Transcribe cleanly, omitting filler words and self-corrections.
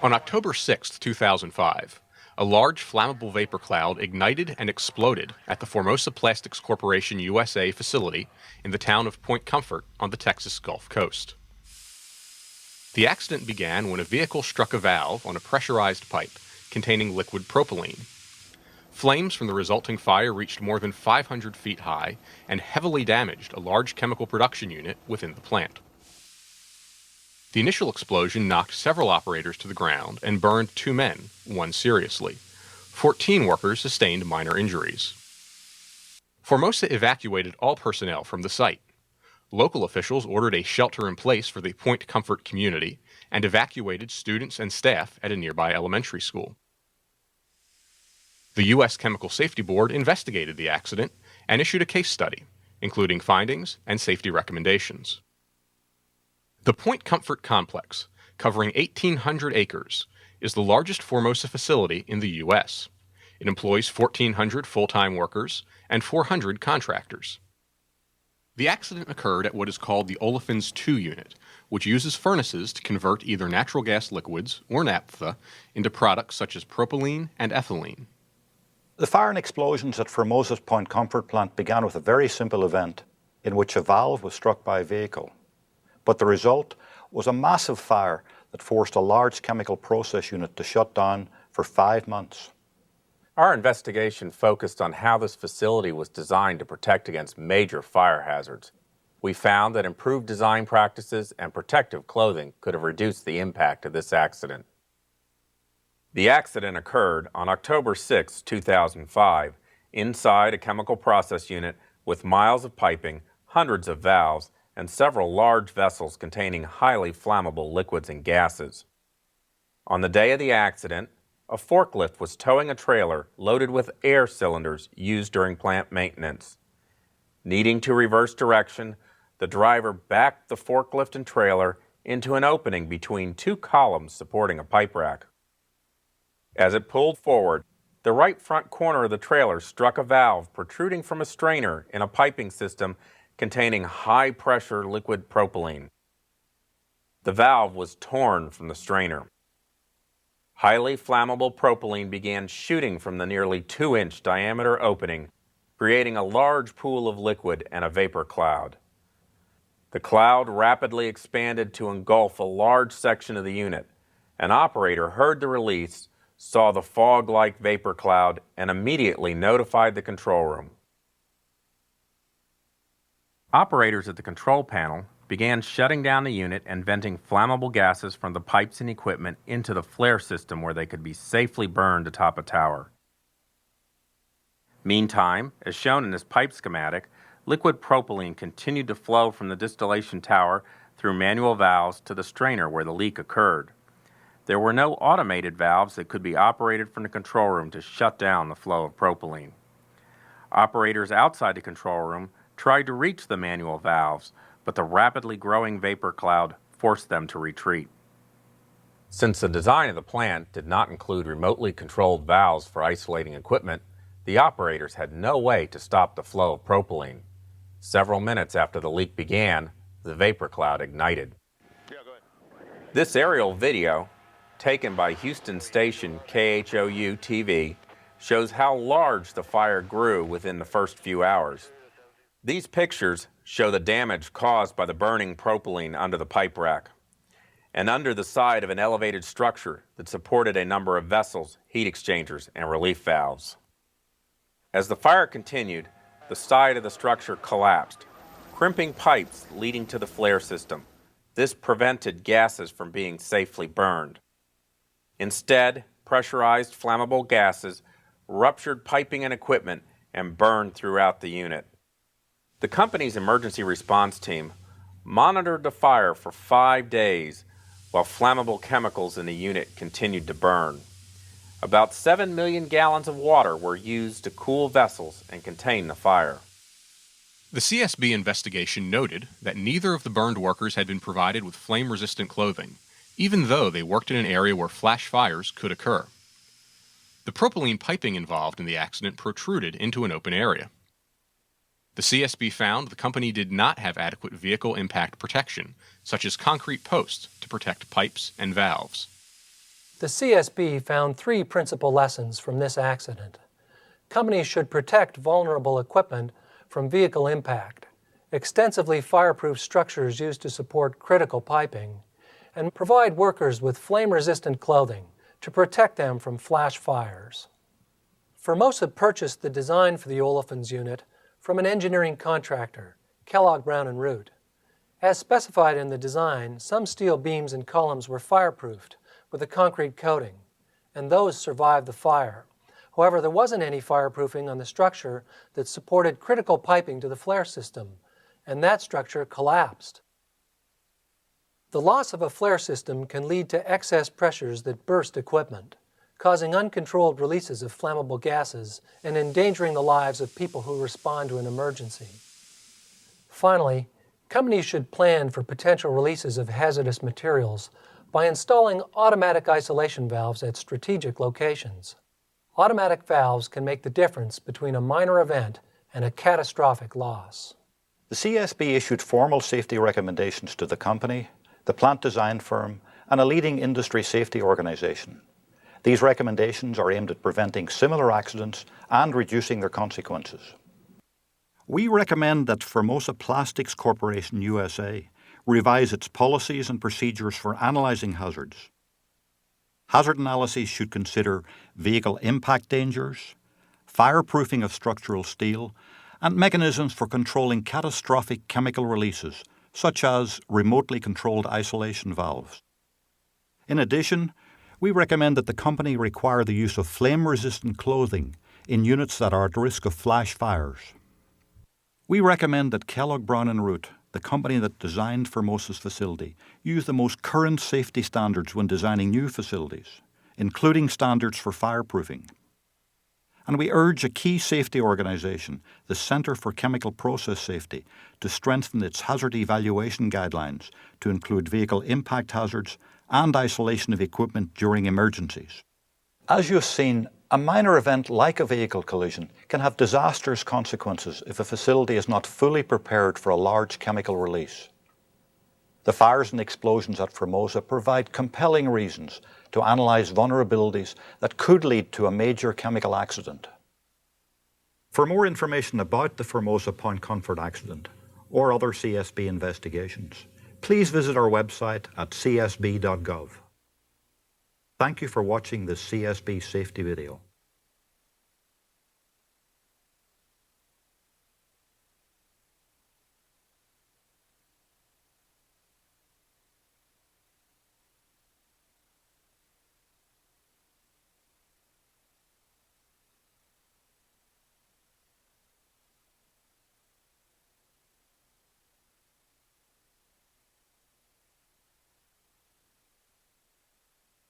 On October 6, 2005, a large flammable vapor cloud ignited and exploded at the Formosa Plastics Corporation USA facility in the town of Point Comfort on the Texas Gulf Coast. The accident began when a vehicle struck a valve on a pressurized pipe containing liquid propylene. Flames from the resulting fire reached more than 500 feet high and heavily damaged a large chemical production unit within the plant. The initial explosion knocked several operators to the ground and burned 2 men, one seriously. 14 workers sustained minor injuries. Formosa evacuated all personnel from the site. Local officials ordered a shelter-in-place for the Point Comfort community and evacuated students and staff at a nearby elementary school. The U.S. Chemical Safety Board investigated the accident and issued a case study, including findings and safety recommendations. The Point Comfort complex, covering 1,800 acres, is the largest Formosa facility in the U.S. It employs 1,400 full-time workers and 400 contractors. The accident occurred at what is called the Olefins 2 unit, which uses furnaces to convert either natural gas liquids or naphtha into products such as propylene and ethylene. The fire and explosions at Formosa's Point Comfort plant began with a very simple event in which a valve was struck by a vehicle. But the result was a massive fire that forced a large chemical process unit to shut down for 5 months. Our investigation focused on how this facility was designed to protect against major fire hazards. We found that improved design practices and protective clothing could have reduced the impact of this accident. The accident occurred on October 6, 2005, inside a chemical process unit with miles of piping, hundreds of valves, and several large vessels containing highly flammable liquids and gases. On the day of the accident, a forklift was towing a trailer loaded with air cylinders used during plant maintenance. Needing to reverse direction, the driver backed the forklift and trailer into an opening between 2 columns supporting a pipe rack. As it pulled forward, the right front corner of the trailer struck a valve protruding from a strainer in a piping system containing high-pressure liquid propylene. The valve was torn from the strainer. Highly flammable propylene began shooting from the nearly 2-inch diameter opening, creating a large pool of liquid and a vapor cloud. The cloud rapidly expanded to engulf a large section of the unit. An operator heard the release, saw the fog-like vapor cloud, and immediately notified the control room. Operators at the control panel began shutting down the unit and venting flammable gases from the pipes and equipment into the flare system where they could be safely burned atop a tower. Meantime, as shown in this pipe schematic, liquid propylene continued to flow from the distillation tower through manual valves to the strainer where the leak occurred. There were no automated valves that could be operated from the control room to shut down the flow of propylene. Operators outside the control room tried to reach the manual valves, but the rapidly growing vapor cloud forced them to retreat. Since the design of the plant did not include remotely controlled valves for isolating equipment, the operators had no way to stop the flow of propylene. Several minutes after the leak began, the vapor cloud ignited. This aerial video, taken by Houston station KHOU-TV, shows how large the fire grew within the first few hours. These pictures show the damage caused by the burning propylene under the pipe rack and under the side of an elevated structure that supported a number of vessels, heat exchangers, and relief valves. As the fire continued, the side of the structure collapsed, crimping pipes leading to the flare system. This prevented gases from being safely burned. Instead, pressurized flammable gases ruptured piping and equipment and burned throughout the unit. The company's emergency response team monitored the fire for 5 days while flammable chemicals in the unit continued to burn. About 7 million gallons of water were used to cool vessels and contain the fire. The CSB investigation noted that neither of the burned workers had been provided with flame-resistant clothing, even though they worked in an area where flash fires could occur. The propylene piping involved in the accident protruded into an open area. The CSB found the company did not have adequate vehicle impact protection, such as concrete posts to protect pipes and valves. The CSB found three principal lessons from this accident. Companies should protect vulnerable equipment from vehicle impact, extensively fireproof structures used to support critical piping, and provide workers with flame-resistant clothing to protect them from flash fires. Formosa purchased the design for the olefins unit from an engineering contractor, Kellogg Brown & Root. As specified in the design, some steel beams and columns were fireproofed with a concrete coating, and those survived the fire. However, there wasn't any fireproofing on the structure that supported critical piping to the flare system, and that structure collapsed. The loss of a flare system can lead to excess pressures that burst equipment, causing uncontrolled releases of flammable gases and endangering the lives of people who respond to an emergency. Finally, companies should plan for potential releases of hazardous materials by installing automatic isolation valves at strategic locations. Automatic valves can make the difference between a minor event and a catastrophic loss. The CSB issued formal safety recommendations to the company, the plant design firm, and a leading industry safety organization. These recommendations are aimed at preventing similar accidents and reducing their consequences. We recommend that Formosa Plastics Corporation USA revise its policies and procedures for analyzing hazards. Hazard analyses should consider vehicle impact dangers, fireproofing of structural steel, and mechanisms for controlling catastrophic chemical releases, such as remotely controlled isolation valves. In addition, we recommend that the company require the use of flame-resistant clothing in units that are at risk of flash fires. We recommend that Kellogg Brown & Root, the company that designed Formosa's facility, use the most current safety standards when designing new facilities, including standards for fireproofing. And we urge a key safety organization, the Center for Chemical Process Safety, to strengthen its hazard evaluation guidelines to include vehicle impact hazards and isolation of equipment during emergencies. As you've seen, a minor event like a vehicle collision can have disastrous consequences if a facility is not fully prepared for a large chemical release. The fires and explosions at Formosa provide compelling reasons to analyze vulnerabilities that could lead to a major chemical accident. For more information about the Formosa Point Comfort accident or other CSB investigations, please visit our website at csb.gov. Thank you for watching this CSB safety video.